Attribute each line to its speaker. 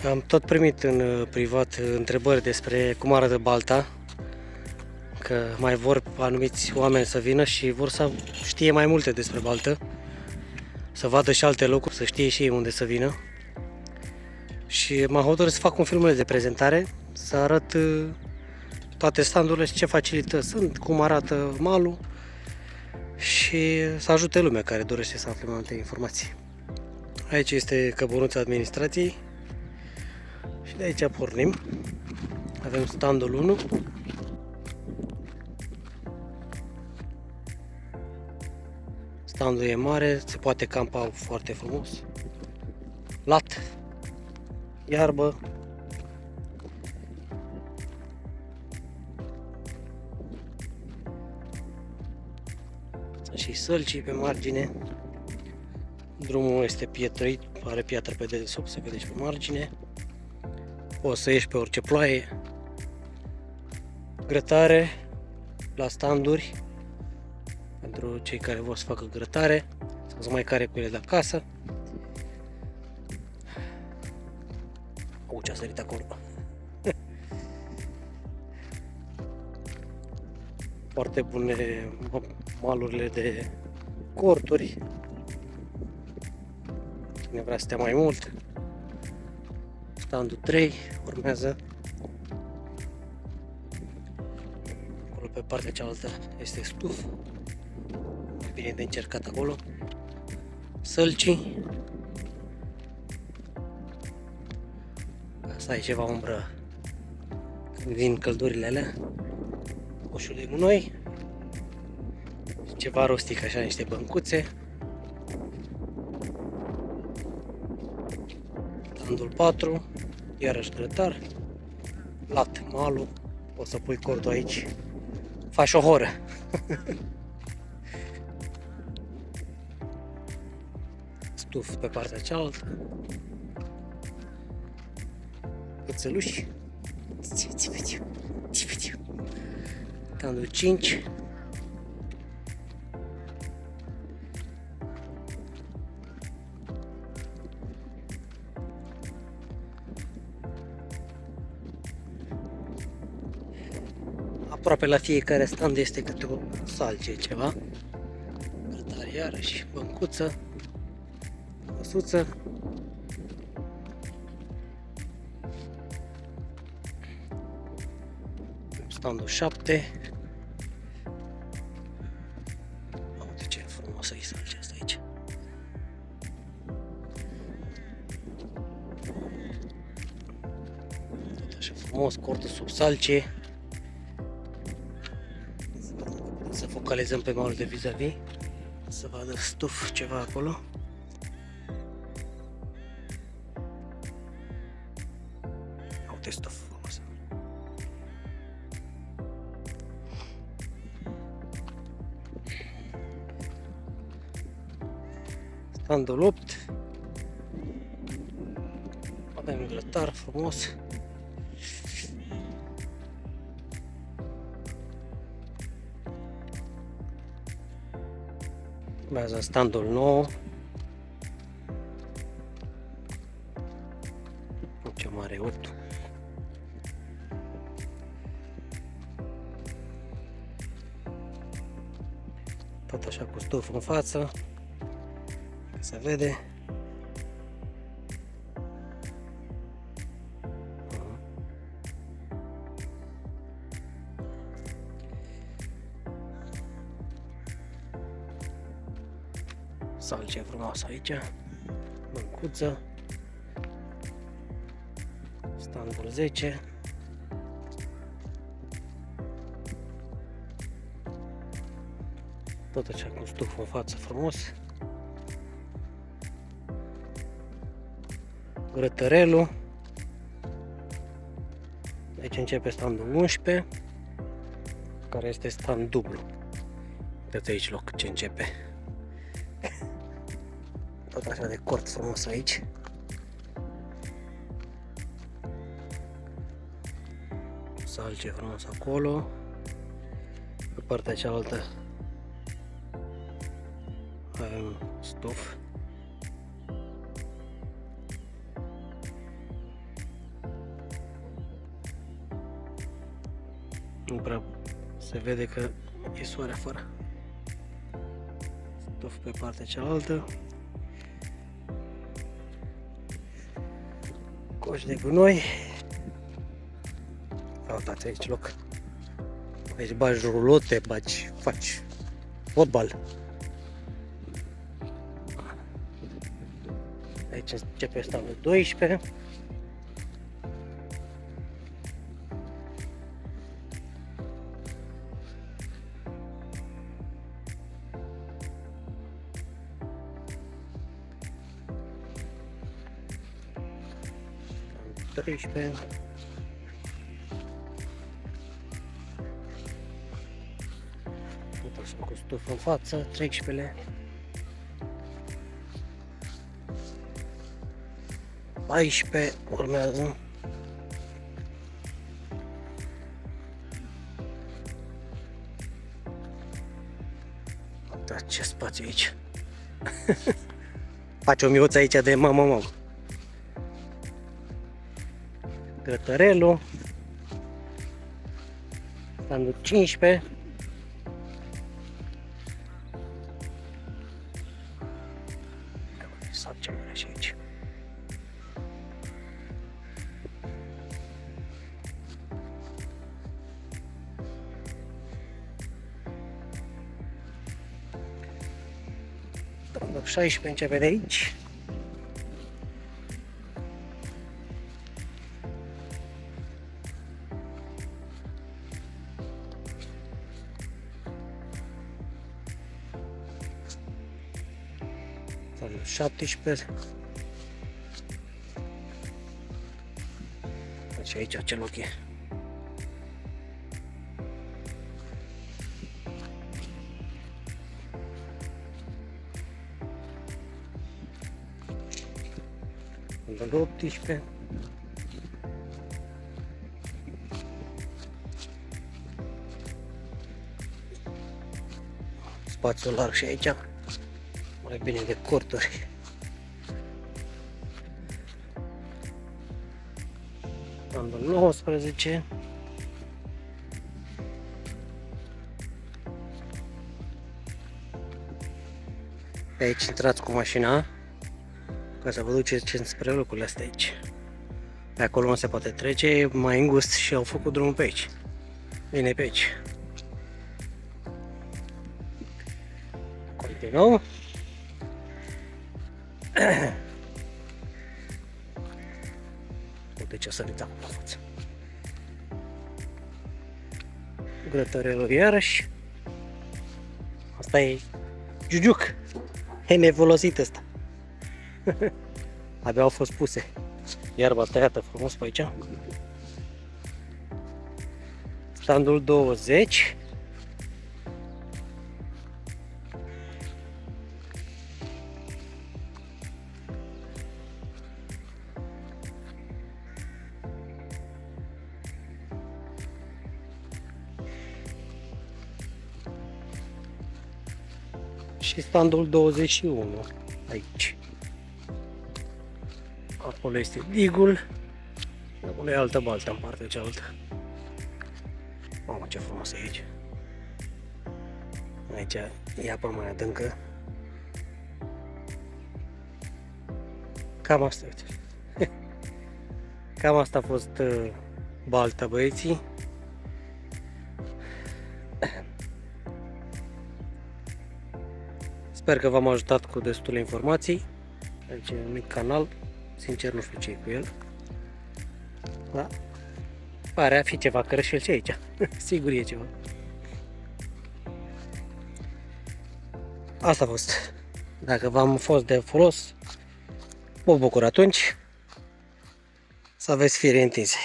Speaker 1: Am tot primit în privat întrebări despre cum arată Balta, că mai vor anumiți oameni să vină și vor să știe mai multe despre Baltă, să vadă și alte locuri, să știe și ei unde să vină. Și m-am hotărât să fac un filmuleț de prezentare, să arăt toate standurile și ce facilități sunt, cum arată malul și să ajute lumea care dorește să afle mai multe informații. Aici este căbunuța administrației și de aici pornim. Avem standul 1. Standul e mare, se poate campa foarte frumos. Lat, iarbă. Și sălcii pe margine. Drumul este pietrăit, are piatră pe dedesubt, se vede și pe margine. Poți să ieși pe orice ploaie. Grătare la standuri pentru cei care vor să facă grătare sau să mai care cu ele de acasă. Ce a sărit acolo. Foarte bune malurile de corturi. Cine vrea să stea mai mult. Standul 3 urmează. Acolo pe partea cealaltă este stuf. Mai bine de încercat acolo. Sălcii. Ca să ai ceva umbră când vin căldurile alea. Coșul de gunoi. Ceva rustic, așa, niște băncuțe. Standul 4, iarăși grătar. Lat, malul. Poți să pui cordul aici. Faci o horă. Stuf pe partea cealaltă. Cățeluși. Standul 5. Aproape la fiecare stand este câte o salcie ceva. Grătar iarăși, băncuță, măsuță. Standul 7. Uite ce frumos e salcia asta aici. Tot așa frumos, cortul sub salcie. Să focalizăm pe malul de vis-a-vis, să vadă stuf ceva acolo. Uite stuf frumos. Standul 8. Avem grătar frumos. Urmează standul 9. Ce mare e 8. Tot așa cu stuf în față. Se vede. Salcie frumoasă aici. Băncuță. Standul 10. Tot așa cu stuf în față frumos. Grătărelul. Aici începe standul 11, care este stand dublu. Uitați aici loc ce începe. Tot așa de cort frumos aici. Salcie frumos acolo. Pe partea cealaltă avem stuf. Nu prea se vede că e soare afară. Stuf pe partea cealaltă. Coș de gunoi. Uitați aici loc. Aici bagi rulote, faci fotbal. Aici începe standul 12. Standul 13. Uitați cu stufă în față, 13-le. 14 urmează. Uitați ce spațiu aici. Face o miuță aici de mamă. Grătărelul. Standul 15. Sau ce mai și aici. Standul 16 începe de aici. Standul 17. Și aici ce loc e. Standul 18. Spațiu larg și aici. Mai bine de corturi. Standul 19. Pe aici intrați cu mașina ca să vă duceți spre locurile astea aici. Pe acolo nu se poate trece, e mai îngust și au făcut drumul pe aici. Bine pe aici. Continuăm. Uite ce sărița pe față. Grătărelul iarăși. Asta e giugiuc. E nefolosit ăsta. Abia au fost puse. Iarba tăiată frumos pe aici. Standul 20. Și standul 21 aici. Acolo este digul. Acolo e altă baltă în partea cealaltă. Mamă, ce frumos e aici. Aici e apă mai adâncă. Cam asta, uite. Cam asta a fost balta, băieții. Sper că v-am ajutat cu destule informații. Aici e un mic canal. Sincer nu știu ce e cu el. Da. Pare a fi ceva cărășel și aici. Sigur e ceva. Asta a fost. Dacă v-am fost de folos, mă bucur atunci. Să aveți fire întinse.